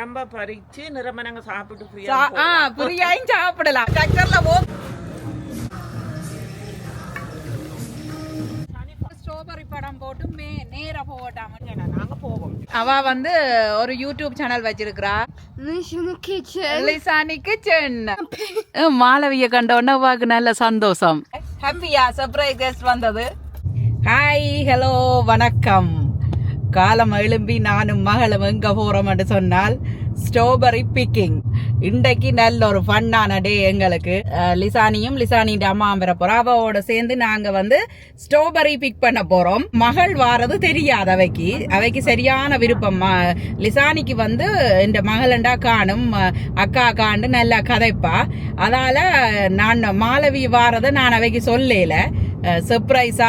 நரம்ப பறிச்சு நிரம்ப நாங்க சாப்பிட்டு ஃப்ரீயாயும் சாப்பிடலாம். டக்கர்ல ஸ்ட்ராபெரி படம் போட்டு நேரா போட்டாம நாங்க போவோம். அவ வந்து ஒரு யூடியூப் சேனல் வச்சிருக்கிறா, லிசானி கிச்சன். மாளவிய கண்ட உடனே அவாக்கு நல்ல சந்தோஷம், ஹாப்பியா சர்ப்ரைஸ் கெஸ்ட் வந்தது. ஹாய், ஹலோ, வணக்கம். காலம் எழும்பி நானும் மகளும் எங்க போறோம் என்று சொன்னால் ஸ்ட்ராபெரி பிக்கிங். இன்றைக்கு நல்ல ஒரு ஃபன்னான டே எங்களுக்கு. லிசானியும் லிசானியின் அம்மா வர போறோம். அவோட சேர்ந்து நாங்க வந்து ஸ்ட்ராபெரி பிக் பண்ண போறோம். மகள் வாரது தெரியாது அவைக்கு சரியான விருப்பம். லிசானிக்கு வந்து இந்த மகளண்டா காணும், அக்கா காண்டு நல்லா கதைப்பா. அதால நான் மாளவி வாரதை நான் அவைக்கு சொல்லல, சர்ப்ரைஸா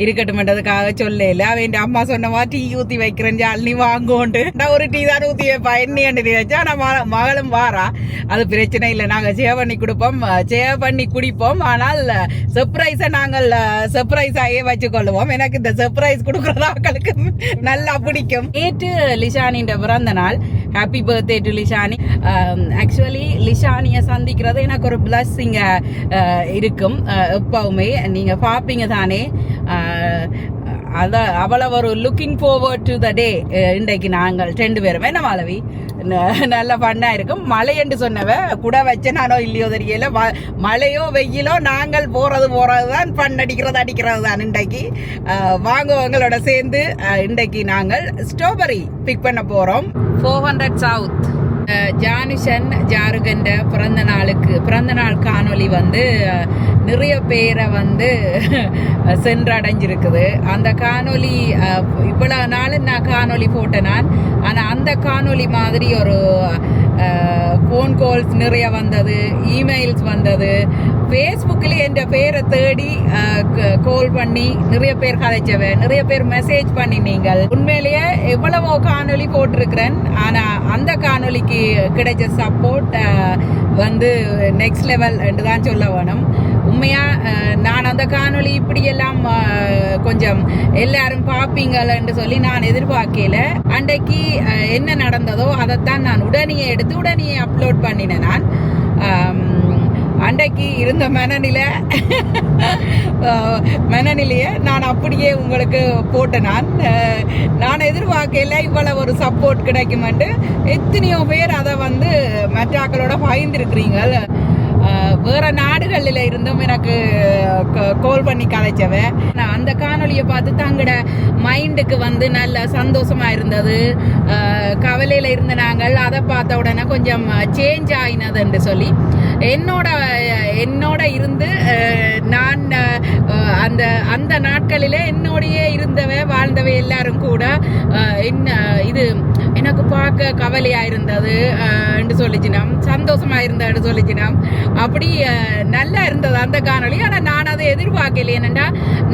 இருக்கட்டும்ன்றதுக்காக சொல்லல. அவன் அம்மா சொன்னவா டீ ஊத்தி வைக்கிறேன் நீ வாங்கோண்டு, நான் ஒரு டீ தான் ஊத்தி வைப்பா என்ன வச்சா. நான் மகளும் வாரா, அது பிரச்சனை இல்லை. நாங்க சேவ் பண்ணி கொடுப்போம், சேவ் பண்ணி குடிப்போம். ஆனால் சர்ப்ரைஸை நாங்கள் சர்ப்ரைஸாயே வச்சுக்கொள்ளுவோம். எனக்கு இந்த சர்ப்ரைஸ் கொடுக்கறதாக்களுக்கு நல்லா பிடிக்கும். நேற்று லிசானின் பிறந்த நாள். Happy birthday to Lishani. Actually லிசானியை சந்திக்கிறது எனக்கு ஒரு பிளஸ்ஸிங்க இருக்கும். எப்பவுமே நீங்க பாப்பீங்க தானே, அவளை ஒரு லுக்கிங் ஃபார்வர்ட் டு த டே. இன்றைக்கு நாங்கள் 2 பேரும் என்ன மாளவி நல்ல ஃபன்னா இருக்கும். மழை என்று சொன்னவ கூட வச்ச நானோ இல்லையோ தெரியல, மழையோ வெயிலோ நாங்கள் போறதுதான் ஃபன், அடிக்கிறது தான். இன்றைக்கு வாங்குவங்களோட சேர்ந்து இன்றைக்கு நாங்கள் ஸ்ட்ராபெரி பிக் பண்ண போறோம். 400 சவுத் ஜானுஷன் ஜாருகண்ட பிறந்த நாள் காணொலி வந்து நிறைய பேரை வந்து சென்றடைஞ்சிருக்குது. அந்த காணொலி இவ்வளவு நாள் நான் காணொலி போட்டேன் நான். ஆனால் அந்த காணொலி மாதிரி ஒரு ஃபோன் கால்ஸ் நிறைய வந்தது, இமெயில்ஸ் வந்தது. ஃபேஸ்புக்கில் என் பேரை தேடி கால் பண்ணி நிறைய பேர் கதைச்சவ, நிறைய பேர் மெசேஜ் பண்ணி நீங்கள் உண்மையிலேயே எவ்வளவோ காணொலி போட்டிருக்கிறேன். ஆனால் அந்த காணொலிக்கு கிடைச்ச சப்போர்ட் வந்து நெக்ஸ்ட் லெவல் என்று தான் சொல்ல வேணும். உண்மையா நான் அந்த காணொலி இப்படியெல்லாம் கொஞ்சம் எல்லாரும் பார்ப்பீங்கள் என்று சொல்லி நான் எதிர்பார்க்கல. அன்றைக்கு என்ன நடந்ததோ அதைத்தான் நான் உடனே அப்லோட் பண்ணினேன். நான் அன்றைக்கு இருந்த மனநிலையை நான் அப்படியே உங்களுக்கு போட்டேன். நான் எதிர்பார்க்கல இவ்வளவு ஒரு சப்போர்ட் கிடைக்குமென்று. எத்தனையோ பேர் அதை வந்து மற்றாக்களோட பகிர்ந்திருக்கிறீங்க. வேற நாடுகளில் இருந்தும் எனக்கு கால் பண்ணி கதைச்சவ. நான் அந்த காணொலியை பார்த்து தங்கட மைண்டுக்கு வந்து நல்ல சந்தோஷமா இருந்தது. கவலையில இருந்த நாங்கள் அதை பார்த்த உடனே கொஞ்சம் சேஞ்ச் ஆயினதுன்னு சொல்லி என்னோட இருந்து நான் அந்த நாட்களிலே என்னோடையே வாழ்ந்தவை எல்லாரும் கூட இது எனக்கு பார்க்க கவலையா இருந்தது என்று சொல்லிச்சினோம், சந்தோஷமா இருந்தது சொல்லிச்சினோம். அப்படி நல்லா இருந்தது அந்த காணொலி. ஆனால் நான் அதை எதிர்பார்க்கல. என்னண்டா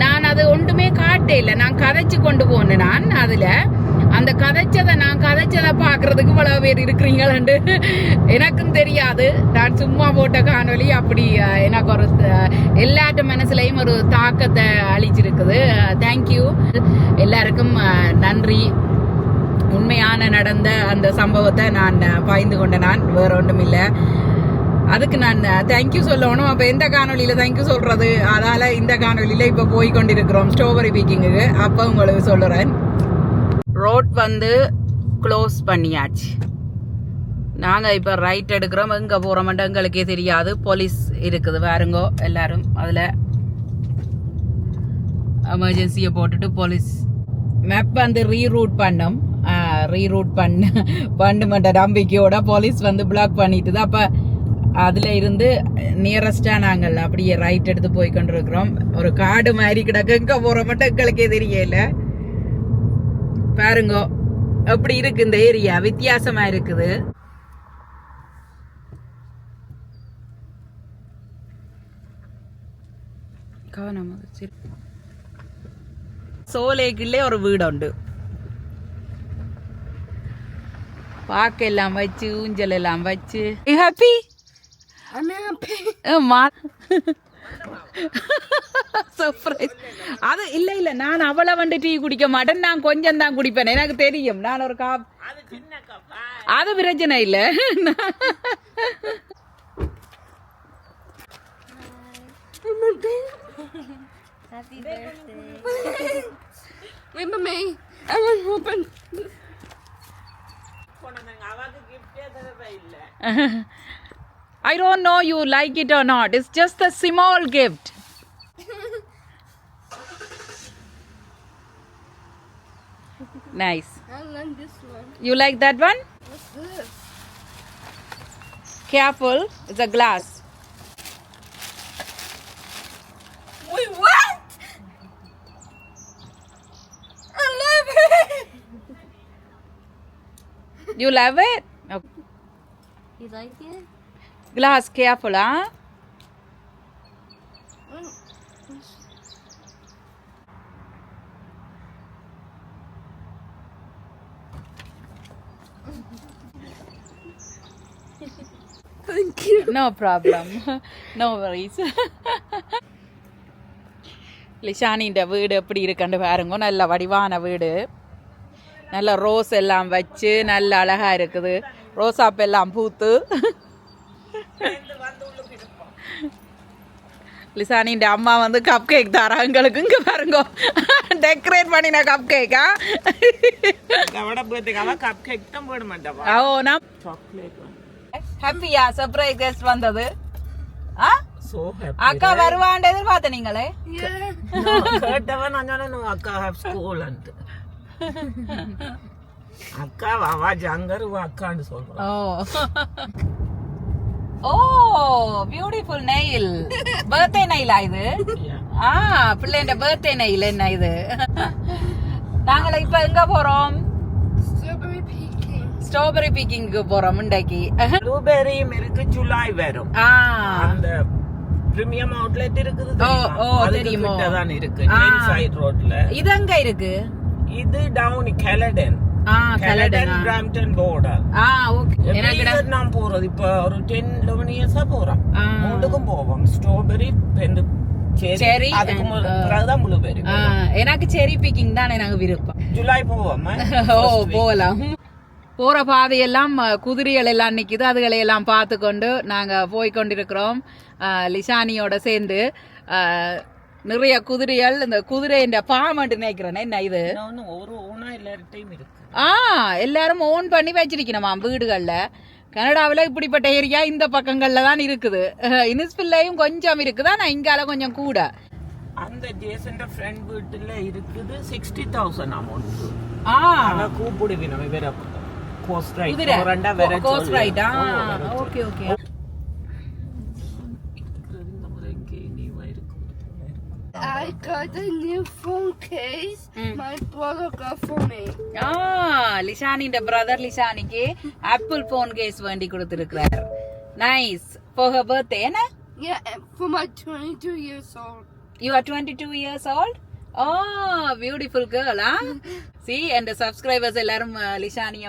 நான் அது ஒன்றுமே காட்டல, நான் கதைச்சு கொண்டு போனேன். நான் அதுல அந்த நான் கதைச்சதை பார்க்கறதுக்கு இவ்வளவு பேர் இருக்கிறீங்களு எனக்கும் தெரியாது. நான் சும்மா போட்ட காணொலி அப்படி எனக்கு ஒரு எல்லாட்ட மனசுலையும் ஒரு தாக்கத்தை அளிச்சிருக்குது. தேங்க்யூ எல்லாருக்கும் நன்றி. உண்மையான நடந்த அந்த சம்பவத்தை நான் பகிர்ந்து கொண்டேன். நான் வேற ஒன்றும் இல்லை, அதுக்கு நான் தேங்க்யூ சொல்லணும். அப்போ எந்த காணொலியில் தேங்க்யூ சொல்றது? அதால இந்த காணொலியில் இப்போ போய் கொண்டிருக்கிறோம் ஸ்ட்ராபெரி பிக்கிங்குக்கு. அப்போ உங்களுக்கு சொல்லுறேன். ரோட் வந்து க்ளோஸ் பண்ணியாச்சு. நாங்கள் இப்போ ரைட் எடுக்கிறோம். எங்கே போகிறோம்ட்டு எங்களுக்கே தெரியாது. போலீஸ் இருக்குது பாருங்கோ எல்லாரும். அதில் எமர்ஜென்சியை போட்டுட்டு போலீஸ் மேப் வந்து ரீரூட் பண்ணுமென்ற நம்பிக்கையோட போலீஸ் வந்து பிளாக் பண்ணிட்டுது. அப்போ அதில் இருந்து நியரஸ்டாக நாங்கள் அப்படியே ரைட் எடுத்து போய் கொண்டிருக்கிறோம். ஒரு காடு மாதிரி கிடக்கு, எங்கே போகிற மட்டும் எங்களுக்கே தெரியல. பாருங்க எப்படி இருக்கு இந்த ஏரியா, வித்தியாசமா இருக்குது. சோலேக்குள்ளே ஒரு வீடு உண்டு. பாக்கு எல்லாம் வச்சு, ஊஞ்சல் எல்லாம் வச்சு. Happy surprise. அது இல்ல நான் அவளை வந்து டீ குடிக்க மாட்டேன், நான் கொஞ்சம் தான் குடிப்பேன், எனக்கு தெரியும். நான் ஒரு காப், அது சின்ன கப்பா. அது பிரச்சனை இல்ல. Happy birthday. Remember me? I want to open. அவளுக்கு கிஃப்டே தரவே இல்ல. I don't know you like it or not. It's just a small gift. Nice. I like this one. You like that one? What's this? Careful, it's a glass. Wait, what? I love it. You love it? Okay. You like it? Glass, careful, huh? Thank you. No problem. No worries. லிஷானின்ற வீடு எப்படி இருக்குன்னு பாருங்க. நல்ல வடிவான வீடு, நல்ல rose எல்லாம் வச்சு நல்ல அழகா இருக்குது. ரோசாப் எல்லாம் பூத்து. லிசானின்ற அம்மா வந்து கப் கேக் தரா எங்களுக்கு. இங்க பாருங்க, டெக்கரேட் பண்ணின கப் கேக்கா. அவட பர்த்டேக்கு அவ கப் கேக் தான் போட மாட்டாவா. ஓ, நான் சாக்லேட். ஹாப்பியா சர்ப்ரைஸ் கெஸ்ட் வந்தது. ஆ, சோ ஹாப்பி. அக்கா வருவான்னு எதிர்பார்த்த நீங்களே. Yeah. கேட்டவன் நான் சொன்னேன் அக்கா ஹேவ் ஸ்கூல் அண்ட் அக்கா அவ ஜங்கரு அக்கான்னு சொல்றான். ஓ பியூட்டிஃபுல் நெயில். பர்த்டே நெயிலா இது? ஆ, பிள்ளைண்ட பர்த்டே நெயில். என்ன இது? நாங்கள இப்ப எங்க போறோம்? Strawberry pecan. ஸ்ட்ராபெரி பீக்கிங்க்கு போறோம் இன்றைக்கு. ப்ளூபெரியும் இருக்கு, ஜூலை வரும். ஆ, அந்த பிரீமியம் அவுட்லெட் இருக்குது. ஓ, தெரியுமோ. தான் இருக்கு டென் சைட் ரோட்ல. இது எங்க இருக்கு? இது டவுன் கெலடன். ஆ, கலடன். Brampton border. ஆ, ஓகே. எனக்கு நான் போறது இப்ப ஒரு 10-11 இயர்ஸா போறோம். மூணுக்கும் போவோம். ஸ்ட்ராபெரி, செரி, அதுக்கு பிறகுதான் ப்ளூபெரி. எனக்கு செரி பீக்கிங் தான் எனக்கு விருப்பம். ஜூலை போவோம். ஓ, போகலாம். போற பாதையெல்லாம் குதிரைகள் எல்லாம் நிக்குது, அதுகளை எல்லாம் பார்த்து கொண்டு நாங்க போய் கொண்டிருக்கிறோம் லிசானியோட சேர்ந்து. நிறைய குதிரைகள், இந்த குதிரைன்ற பாமட்டு நினைக்கிறேன். என்ன இது? ஒரு ஓனா எல்லார்ட்டையும் இருக்கு. எல்லாரும் ஓன் பண்ணி வச்சிருக்கணுமா வீடுகள்ல. கனடாவில் இப்படிப்பட்ட ஏரியா இந்த பக்கங்கள்ல தான் இருக்குது. இனிஸ்பில்லையும் கொஞ்சம் இருக்குது, ஆனா இங்கால கொஞ்சம் கூட. அந்த ஜேசன் ஃப்ரெண்ட் வீட்டுல இருக்குது 60,000 அமௌண்ட். அத கூப்பிடுவி நம்ம வேற கோஸ்ட் ரைட் குதிரை ரெண்டா வேற ghost ride. Okay okay. I got a new phone case. My brother got for me. லிஷானியோட பிரதர் லிஷானிக்கு ஆப்பிள் போன் கேஸ் வேண்டி கொடுத்திருக்கிறார். நைஸ். For her birthday, என்ன? Yeah, for my 22 years old. You are 22 years old? Oh, beautiful girl, huh? See, and the subscribers எல்லாரும் லிஷானிய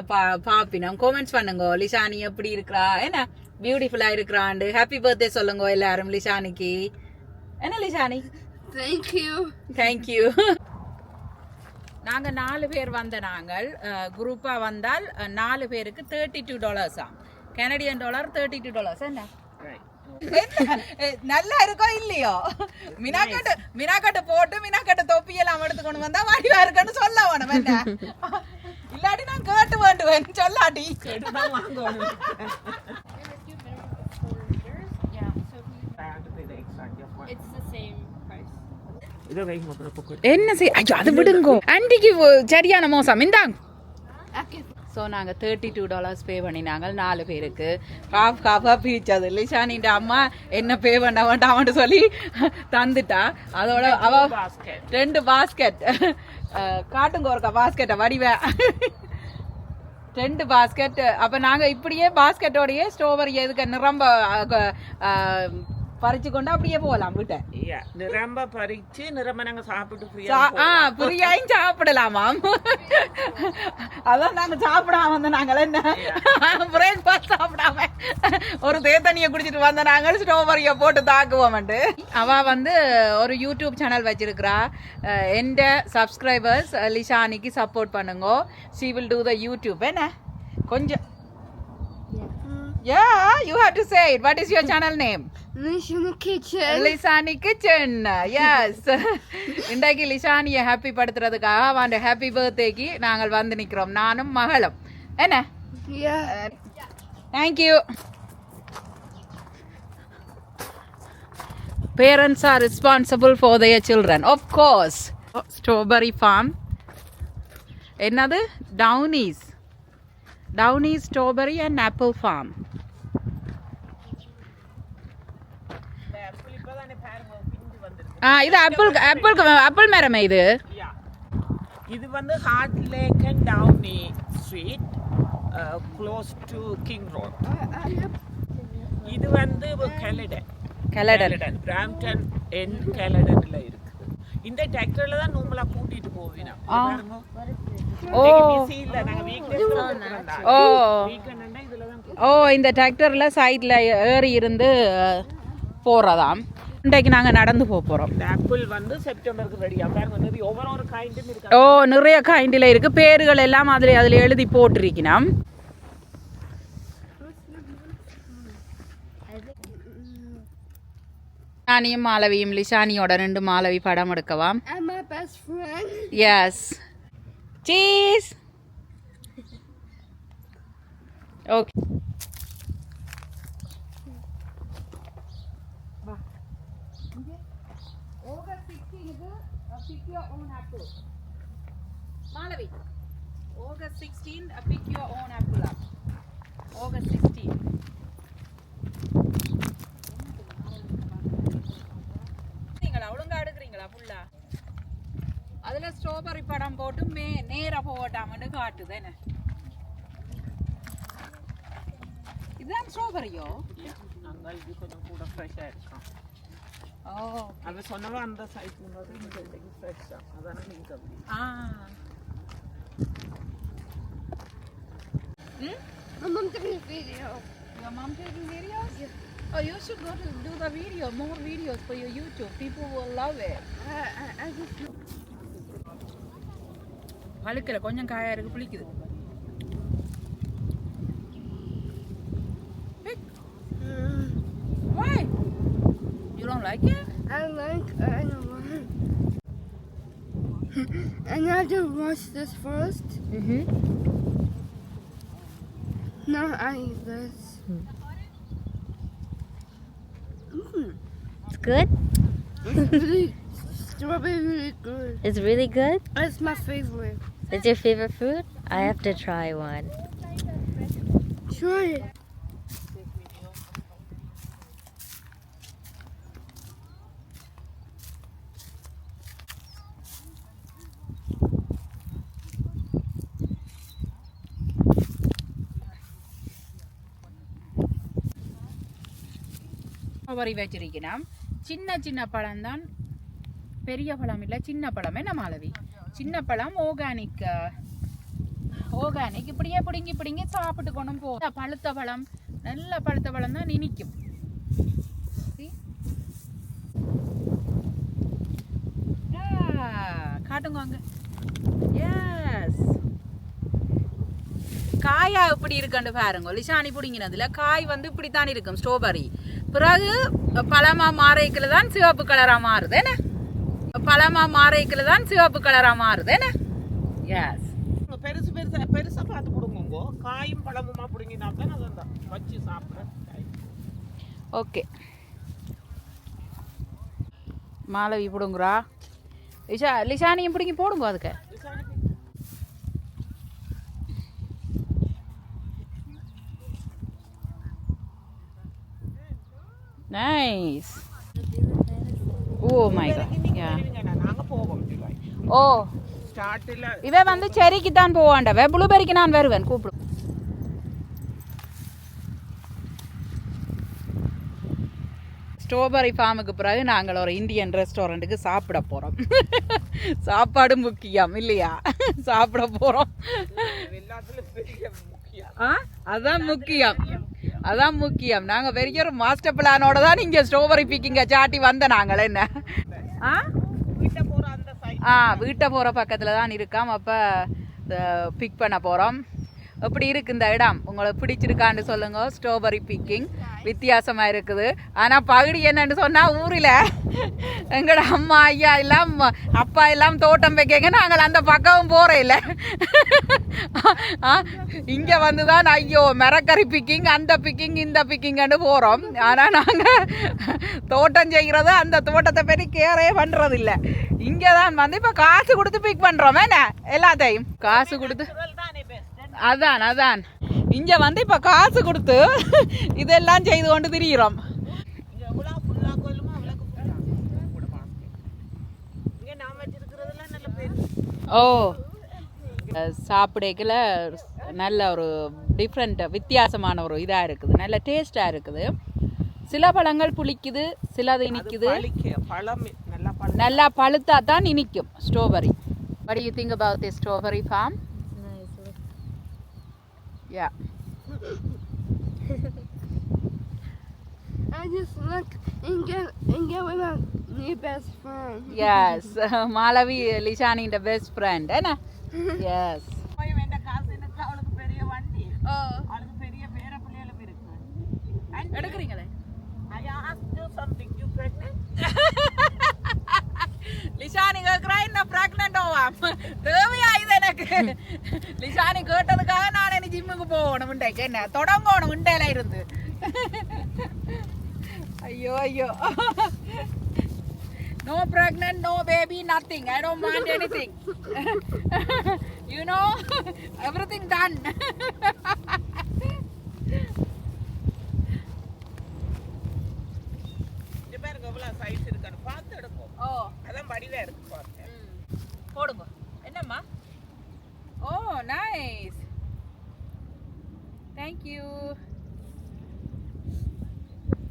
பாப்பினோம். Comments பண்ணுங்க, லிஷானி எப்படி இருக்கறா, என்ன பியூட்டிஃபுல்லா இருக்கறான்னு. ஹாப்பி பர்த்டே சொல்லுங்க எல்லாரும் லிஷானிக்கு. என்ன Lishani? Thank you. Thank you. நாங்க 4 பேர் வந்த நாங்கள் குரூப்பா வந்தால் 4 பேருக்கு $32. Canadian dollar $32. என்ன நல்லா இருக்கோ இல்லையோ? மினாக்கட்டு போட்டு மினாக்கட்டு தொப்பி எல்லாம் எடுத்து கொண்டு வந்தா வடிவா இருக்குன்னு சொல்ல வேணும். என்ன இல்லாட்டி நான் கேட்டு வேண்டுவேன் சொல்லாட்டி. It's the same price. என்ன ஐயோ அது விடுங்கோ. ஆண்டிக்கு சரியான மோசம். இந்தாங்க. ஸோ நாங்கள் $32 பே பண்ணினாங்க 4 பேருக்கு. ஹாஃபாக பிரிச்சது. லிஷானின்ற அம்மா என்ன பே பண்ண வேண்டாம்னு சொல்லி தந்துட்டா. அதோட அவ 2 பாஸ்கெட் காட்டுங்க ஒருக்கா பாஸ்கெட்டை வடிவ 2 பாஸ்கெட். அப்போ நாங்கள் இப்படியே பாஸ்கெட்டோடையே ஸ்ட்ராபெரி எதுக்கு நிரம்ப பறிச்சு கொண்டு அப்படியே போகலாம் வீட்டை. நிரம்ப பறிச்சு நிரம்ப நாங்க சாப்பிட்டு ஃப்ரீயாயும் சாப்பிடலாமாம். அதான் நாங்க சாப்பிடாம வந்து நாங்கள் என்ன பிரேக்ஃபாஸ்ட் சாப்பிடாம ஒரு தேத்தண்ணியை குடிச்சிட்டு வந்த நாங்கள் ஸ்ட்ராபெரியை போட்டு தாக்குவோம்ட்டு. அவ வந்து ஒரு யூடியூப் சேனல் வச்சிருக்கிறா. எந்த சப்ஸ்கிரைபர்ஸ் லிஷானிக்கு சப்போர்ட் பண்ணுங்க. she will do the YouTube. என்ன கொஞ்சம் yeah you have to say it. What is your channel name? Lishani Kitchen. Lishani Kitchen. Yes, இன்றைக்கு லிஷானியை ஹாப்பி படுத்துறதுக்காக அவன் ஹாப்பி பர்த்டேக்கு நாங்கள் வந்து நிற்கிறோம், நானும் மகளும். என்ன? Yeah. Thank you. Parents are responsible for their children, of course. Strawberry farm. என்னது? Downies strawberry and apple farm. இது ஆப்பிள் மரமே இது. இது வந்து Heart Lake and Downey Street close to King Road. இது வந்து கெலடன் பிராம்டன் என் கெலடன்ல இருக்கு. இந்த டிராக்டர்ல தான் நம்மள கூட்டிட்டு போவேனா. இந்த டிராக்டர்ல சைட்ல ஏறி இருந்து போறதாம். இன்றைக்கு நாங்க நடந்து போறோம். ஆப்பிள் வந்து செப்டம்பருக்கு ரெடியா பாருங்க. நிறைய ஒவ்வொரு கைண்டும் இருக்கு. நிறைய கைண்டில இருக்கு. பேர்கள் எல்லாம் அதுல எழுதி போட்டிருக்கணும். லிஷானியும் மாலவியும், லிஷானியோட 2 மாலவி படம் எடுக்கவாம். And my best friend. Yes. Cheese. Okay. August 16 pick your own apple. Malavi. August 16 pick your own apple up. August 16. ஒழுங்கா எடுக்கிறீங்களா ஃபுல்லா? அதுல ஸ்ட்ராபெரி படம் போட்டு நேரா போட்டாமன்னு காட்டுது. என்ன இதுதான் ஸ்ட்ராபெரியோ? இது கொஞ்சம் கூட ஃப்ரெஷ்ஷா இருக்கும். அது சொன்னவ அந்த சைஸ் வந்து இந்த ஃப்ரெஷ்ஷா அதான நீங்க அப்படி. Mom taking a video. Your mom taking videos? Yeah. Oh, you should go to do the video, more videos for your YouTube. People will love it. I just. வழுக்கல கொஞ்சம் காயா இருக்கு, புளிக்குது. Why? You don't like it? I don't want. And I have to wash this first. Now I eat this. It's good? It's really, strawberry really good. It's really good? It's my favorite. It's your favorite fruit? I have to try one. Try it. Strawberry வச்சிருக்கிறோம். சின்ன பழம் தான், பெரிய பழம் இல்லை, சின்ன பழம். என்ன மாலவி? சின்ன பழம் ஆர்கானிக் இப்படியே பிடுங்கி சாப்பிட்டு கொண்டும் போ. பழுத்த பழம், நல்ல பழுத்த பழம் தான் இனிக்கும். காட்டுங்க அங்க. எஸ், காயா இப்படி இருக்குன்னு பாருங்க. லிஷானி பிடிங்கினதுல காய் வந்து இப்படித்தான் இருக்கும் ஸ்ட்ராபெரி. பிறகு பழமா மாறைக்குள்ள தான் சிவப்பு கலரா மாறுது. என்ன பழமா மாறைக்குள்ள தான் சிவப்பு கலரா மாறுது. என்ன எஸ், பெருசா பார்த்து கொடுங்க. காயும் பழமுமா பிடிங்கினா தான் அதான் வச்சு சாப்பிடுறேன். ஓகே, மாலவி பிடுங்குறா. லிஷானியும் பிடிங்கி போடுங்க அதுக்கு. Nice. Oh my god. Yeah. நாங்க போவோம். ஓ, ஸ்டார்ட்ல இவ வந்து செரிக்கு தான் போவாண்டவ. ப்ளூபெரிக்கு நான் வருவேன், கூப்பிடு. ஸ்ட்ராபெரி ஃபார்முக்கு பிறகு நாங்கள் ஒரு இந்தியன் ரெஸ்டாரண்ட்டுக்கு சாப்பிட போகிறோம். சாப்பாடு முக்கியம் இல்லையா? சாப்பிட போகிறோம். அதான் முக்கியம். அதான் முக்கியம். நாங்க பெரிய ஒரு மாஸ்டர் பிளானோட தான் இங்க ஸ்ட்ராபெரி பிக்கிங்க சாட்டி வந்த நாங்கள் என்ன வீட்டை போற பக்கத்துல தான் இருக்காம். அப்ப பிக் பண்ண போறோம். எப்படி இருக்கு இந்த இடம்? உங்களுக்கு பிடிச்சிருக்கான்னு சொல்லுங்க. ஸ்ட்ராபெரி பிக்கிங் வித்தியாசமா இருக்குது. ஆனா பகுதி என்னன்னு சொன்னா ஊரில் எங்கட அம்மா ஐயா எல்லாம் அப்பா எல்லாம் தோட்டம் வைக்கங்க, நாங்கள் அந்த பக்கம் போறே இல்லை. இங்க வந்துதான் ஐயோ மரக்கறி பிக்கிங், அந்த பிக்கிங், இந்த பிக்கிங்னு போறோம். ஆனா நாங்க தோட்டம் செய்கிறது அந்த தோட்டத்தை பற்றி கேரே பண்றது இல்லை. இங்கதான் வந்து இப்ப காசு கொடுத்து பிக் பண்றோம். என்ன எல்லாத்தையும் காசு கொடுத்து அதான் இங்க வந்து இப்ப காசு கொடுத்து இதெல்லாம் செய்து கொண்டு திரிகிறோம். ஓ சாப்பிடக்கல நல்ல ஒரு டிஃப்ரெண்ட் வித்தியாசமான ஒரு இதாக இருக்குது, நல்ல டேஸ்டாக இருக்குது. சில பழங்கள் புளிக்குது, சிலது இனிக்குது. நல்லா பழுத்தா தான் இனிக்கும் strawberry. What do you think about this strawberry farm? Yeah. I just look and get with my new best friend. Yes, Malavi Lishani the best friend, eh na? Yes. எடுக்கிறீங்களே? I asked you something. You pregnant? Lishani கேட்குறா என்ன pregnant ஆவாம் தேவையா இது எனக்கு? லிஷானி கேட்டதுக்காக நான் என்ன ஜிம்முக்கு போகணும் உண்டைக்கு, என்ன தொடங்கணும் உண்டையில இருந்து. ஐயோ ஐயோ. No pregnant, no baby, nothing. I don't want anything. You know, everything done. Size இருக்கான்னு பார்த்து எடுப்போம். ஓ அதான் வடிவா இருக்கு பாருங்க. போடுங்க. என்னம்மா? Oh nice, thank you.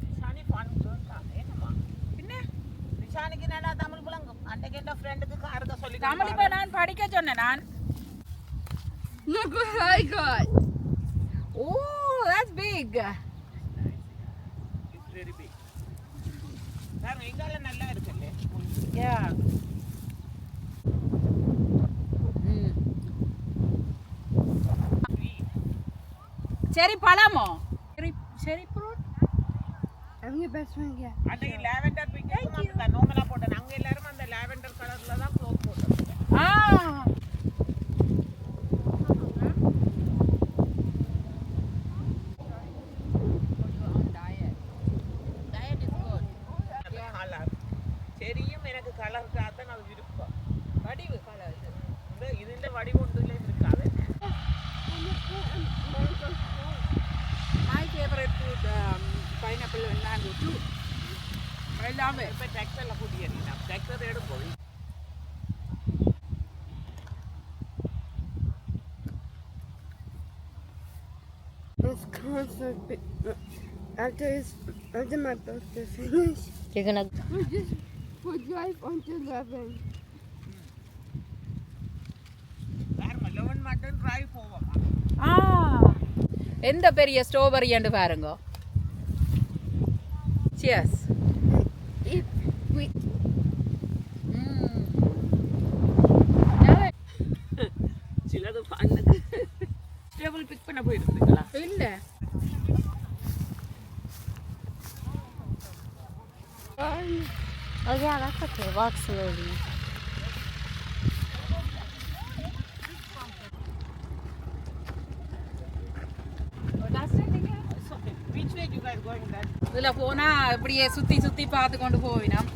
Rishani பான்கா என்னம்மா? பின்ன ரிஷானிக்கு நல்லா தமிழ் புலங்கும். அன்னைக்கு என் ஃப்ரெண்டுக்கு காரத சொல்லி தமிழ் இப்ப நான் படிக்க சொன்னேன் நான். Look what I got. Oh, that's big. It's very big. Sir இங்கால நல்லா இருக்குல்ல? Yeah. செரி பழமோ? செரி fruit. I'm your best friend, yeah. அன்னைக்கு லாவெண்டர் பிங்க் அந்த நார்மலா போட்டேன். அங்க எல்லாரும் அந்த லாவெண்டர் கலர்ல தான் க்ளோத் போட்டாங்க. சரியும் எனக்கு கலர் தான் அது விருப்பம். வடிவு கலர் இதுல வடிவு ஒன்றுல இருக்காது. My favorite fruit, pineapple and mango too. எல்லாமே இப்ப டெக்ஸ்டைல கூட்டியறீங்க. டெக்ஸ்டைல் எடுப்போம். This concert after my birthday finish. You're gonna. We'll drive until 11. வேற 11 மட்டும் டிரைவ் போவோம். எந்த பெரிய ஸ்ட்ராபெரி என்று பாருங்க. Cheers. சிலது பண்ணுக்கு டேபிள் பிக் பண்ண போயிருக்கீங்களா? இல்ல. Oh yeah, that's okay. Walk slowly. Which way you guys going then? இதுல போனா இப்படியே சுத்தி சுத்தி பார்த்து கொண்டு போவினோம்.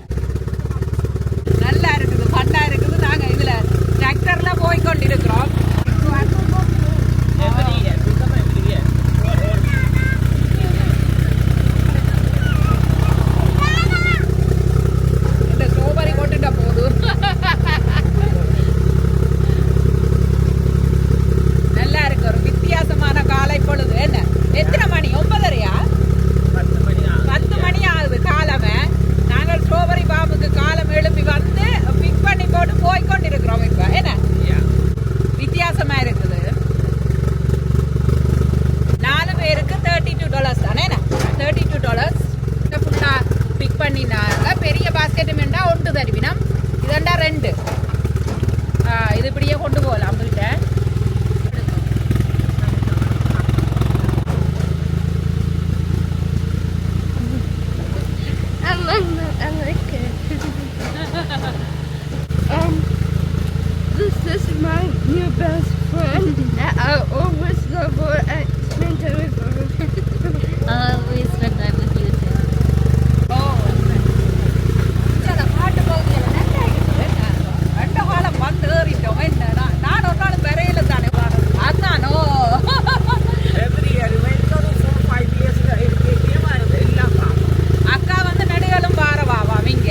நல்லா இருக்குது, ஃபன்னா இருக்குது. நாங்க இதுல டிராக்டர்ல போய் கொண்டிருக்கிறோம். Every year, become every year. இந்த ஸ்ட்ராபெரி கொண்டுட்ட போது நல்லா இருக்கு. ஒரு வித்தியாசமான காலை பொழுது. என்ன எத்தனை மணி? 9:30. 10 மணி ஆகுது காலமே. நாங்கள் ஸ்ட்ராபெரி பாம்புக்கு காலம் எழுப்பி வந்து பிக் பண்ணி போட்டு போய்கொண்டிருக்கிறோம். இப்ப என்ன 2 இது இப்படியே கொண்டு போகலாம் வீட்டை. I like it. This is my new best friend. I always love her at spend time with her. I'll always spend time with you too. பாட்டு பகுதியில் நல்லா இருக்குது. 2 காலம் வந்து ஏறிட்டோம். என்ன நான் ஒரு நாள் வரையில தானே அதானோ every year welcome for 5 years எல்லாம் அக்கா வந்து நடுகளும் பாரவாவா அவங்க.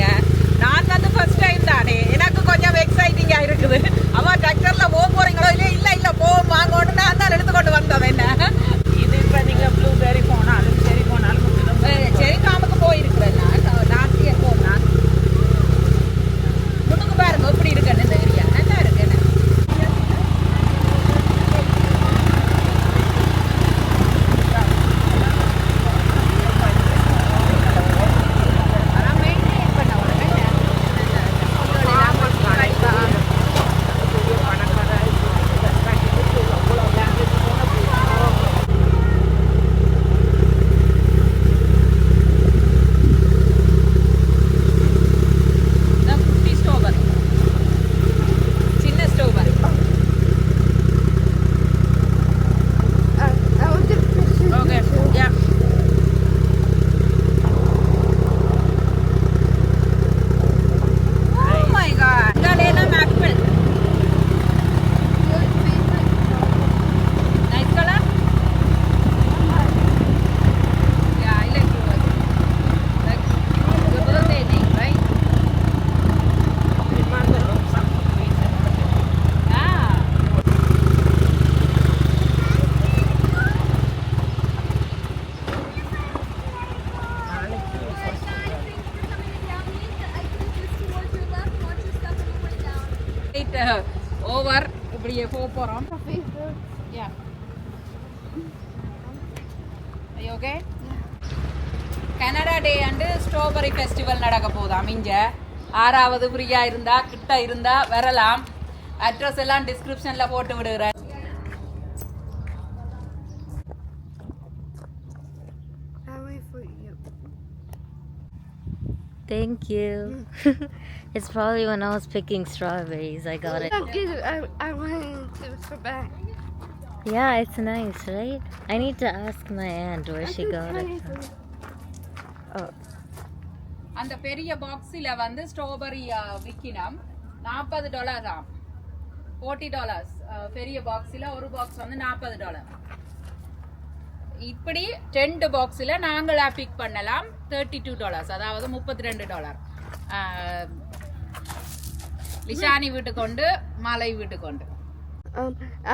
நான் வந்து ஃபர்ஸ்ட் டைம் தானே, எனக்கு கொஞ்சம் எக்ஸைட்டிங்கா இருக்குது. அவ ட்ராக்டர்ல போறீங்களோ இல்ல போவோம் வாங்கன்னு நான் தான் எடுத்துக்கொண்டு வந்தவன். என்ன இது இப்ப நீங்க ப்ளூபெர்ரி போனாலும் சரி செரிகாமுக்கு போயிருக்கிறேன் நான் லாஸ்ட் இயர் போனேன். முன்னுக்கு பாருங்க எப்படி இருக்குன்னு இந்த ஏரியா நல்லா இருக்கு. என்ன குட்டி ஸ்டோபர், சின்ன ஸ்டோபர். I want to fish in Okay, yeah. Oh my god. Galena apple. Nice color? Yeah, I like it. Like your birthday name, right? Ah. It over. இப்படியே போறோம். Yeah. Are you okay? Canada day and strawberry festival நடக்க போதாம். இங்க 6வது ஃப்ரீயா இருந்தா கிட்ட இருந்தா வரலாம். அட்ரஸ் எல்லாம் டிஸ்கிரிப்ஷன்ல போட்டு விடுறேன். I'll wait for you. Thank you. It's probably when I was picking strawberries I got it. I'll get it. I wanted to for back. Yeah, it's nice, right? I need to ask my aunt where she got it from. Oh, அந்த பெரிய பாக்ஸில் வந்து strawberry விற்கினோம். $40 ஆம். $40 பெரிய பாக்ஸில் ஒரு box வந்து $40. இப்படி 2 பாக்ஸில் நாங்களா பிக் பண்ணலாம். $32, அதாவது $32. லிஷானி வீட்டுக்கு கொண்டு மாலை வீட்டுக்கு கொண்டு.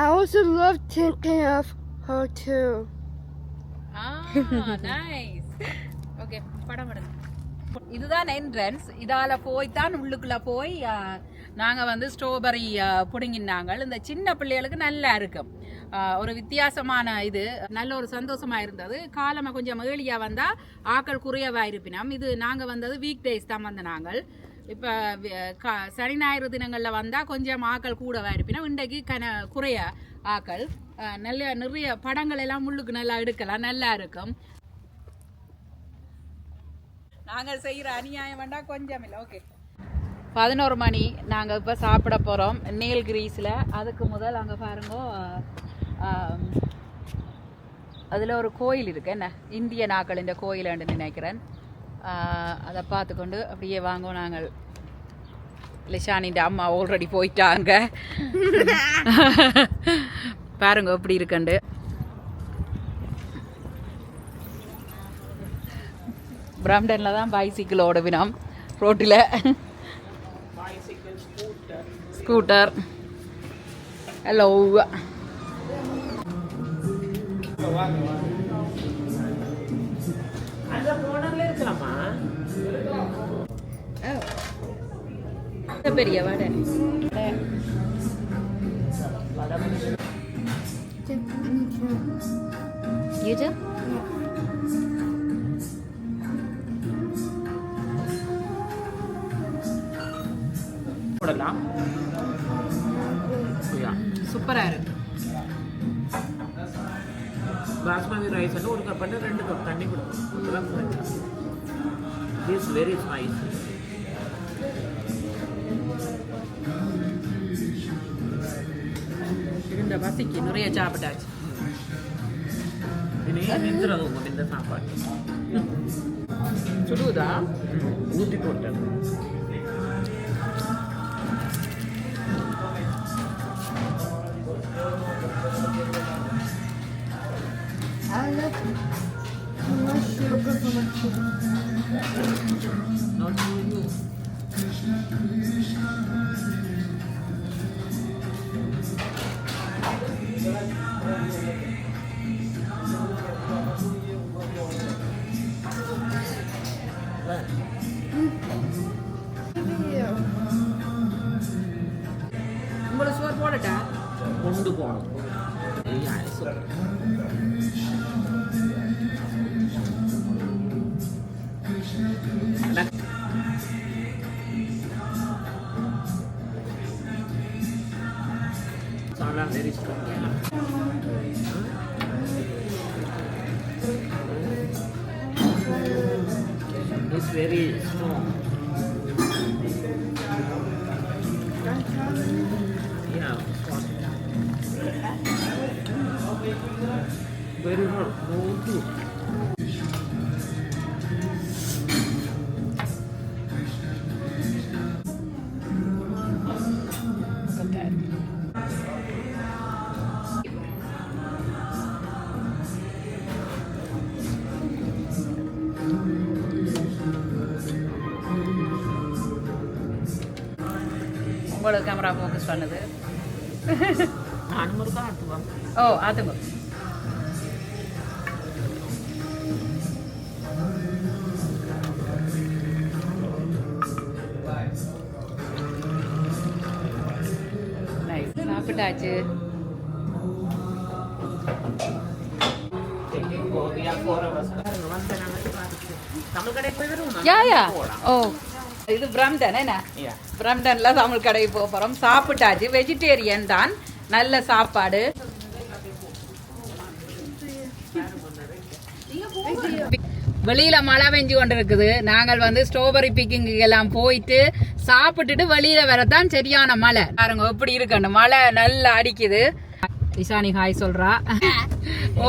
I also love thinking of her too. Nice. Okay, படம் எடுங்க. இதுதான் என்ட்ரன்ஸ். இதால போய் தான் உள்ளுக்குள்ள போய் நாங்க வந்து ஸ்ட்ராபெரி புடுங்கினாங்க. இந்த சின்ன பிள்ளைகளுக்கு நல்லா இருக்கும். ஒரு வித்தியாசமான இது நல்ல ஒரு சந்தோஷமா இருந்தது. காலமா கொஞ்சம் ஏழியா வந்தா ஆக்கள் குறையவா இருப்பினோம். இது நாங்க வந்தது வீக் டேஸ் தான் வந்த நாங்கள். இப்போ சனி ஞாயிறு தினங்களில் வந்தால் கொஞ்சம் ஆக்கள் கூடவா இருப்பினோம். இன்றைக்கு குறைய ஆக்கள். நல்ல நிறைய படங்கள் எல்லாம் முள்ளுக்கு நல்லா எடுக்கலாம், நல்லா இருக்கும். நாங்கள் செய்கிற அநியாயம் வேண்டாம் கொஞ்சம் இல்லை. ஓகே, 11 மணி. நாங்கள் இப்போ சாப்பிட போகிறோம் நீல்கிரிஸில். அதுக்கு முதல் அங்கே பாருங்க, அதில் ஒரு கோயில் இருக்கு. என்ன இந்திய நாக்களின் கோயில்னு நினைக்கிறேன். அதை பார்த்துக்கொண்டு அப்படியே வாங்குவோம். நாங்கள் லிஷானின் அம்மா ஆல்ரெடி போயிட்டாங்க. பாருங்க எப்படி இருக்குண்டு. பிரம்டனில் தான் பைசிக்கிள் ஓடுவினோம் ரோட்டில். ஸ்கூட்டர். ஹலோ, பெரிய வடை. you do? சாப்பிடலாம். சூப்பரா இருக்கு. பாஸ்மதி ரைஸ் ஒரு கப் 2 கப் தண்ணி கொடுக்கும். Is very spicy. இந்த பசிக்கு நிறைய சாப்பிட்டாச்சு. இனி நின்றுறது இந்த சாப்பாடு சுடுதா ஊற்றி போட்டது. I love too much sugar for my children. Not for you. உங்களுக்கு சோறு போடட்டா? கொண்டு போகணும். Very strong. It's very strong. Yeah, very hot. No food. உங்களுக்கு கேமரா ஃபோக்கஸ் பண்ணுது. நானும் ஒரு காட்டுவான். ஓ அதுங்க சாப்பிட்டாச்சு. தமிழ் கடை போய் வருவோம். யா யா ஓ இது பிரம்டன் என்ன? பிரம்டன்ல தமிழ் கடை போறோம். சாப்பிட்டாச்சு. வெஜிடேரியன் தான். நல்ல சாப்பாடு. வெளியில மழை பெஞ்சு கொண்டு இருக்குது. நாங்கள் வந்து ஸ்ட்ராபெரி பிக்கிங் எல்லாம் போயிட்டு சாப்பிட்டுட்டு வெளியில வரதான் சரியான மழை. பாருங்க எப்படி இருக்கு. மழை நல்லா அடிக்குது. இஷானி ஹாய் சொல்றா.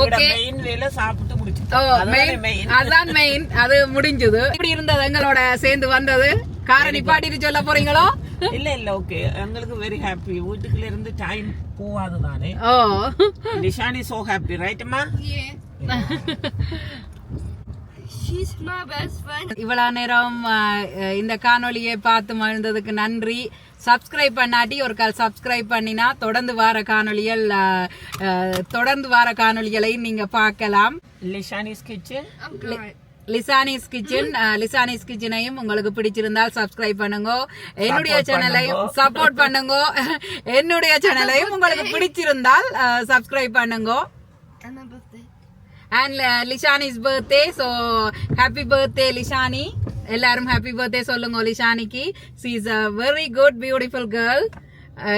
ஓகே அதான் மெயின். அது முடிஞ்சது. இப்படி இருந்தது எங்களோட சேர்ந்து வந்தது. காரை நிப்பாட்டிட்டு சொல்ல போறீங்களோ? இல்ல இல்ல ஓகே எங்களுக்கு வெரி ஹாப்பி. வீட்டுக்குள்ள இருந்து டைம் போவாது தானே. ஓ நிஷானி சோ ஹாப்பி ரைட்மா? She's my best friend. இவ்வளவு நேரம் இந்த காணொளியை பார்த்து மகிழ்ந்ததுக்கு நன்றி. சப்ஸ்கிரைப் பண்ணாட்டி ஒரு கால் சப்ஸ்கிரைப் பண்ணினா தொடர்ந்து வார காணொளிகளை நீங்க பார்க்கலாம். லிஷானிஸ் கிச்சன். லிசானிஸ் கிச்சன். லிசானிஸ் கிச்சனையும் உங்களுக்கு பிடிச்சிருந்தால் சப்ஸ்கிரைப் பண்ணுங்க. என்னுடைய சேனலையும் சப்போர்ட் பண்ணுங்க. என்னுடைய சேனலையும் உங்களுக்கு பிடிச்சிருந்தால் சப்ஸ்கிரைப் பண்ணுங்க. And my birthday. And Lishani's birthday, so happy birthday Lishani. எல்லாரும் happy birthday சொல்லுங்க லிஷானிக்கு. she is a very good beautiful girl.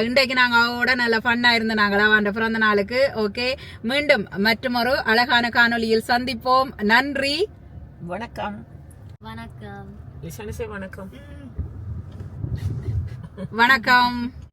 இன்றைக்கு நாங்க அவரோட நல்ல ஃபன்னா இருந்த நாங்களா அந்த பிறந்த நாளுக்கு. ஓகே மீண்டும் மற்றொரு அழகான காணொளியில் சந்திப்போம். நன்றி வணக்கம். வணக்கம். லிஷானி சே வணக்கம். வணக்கம்.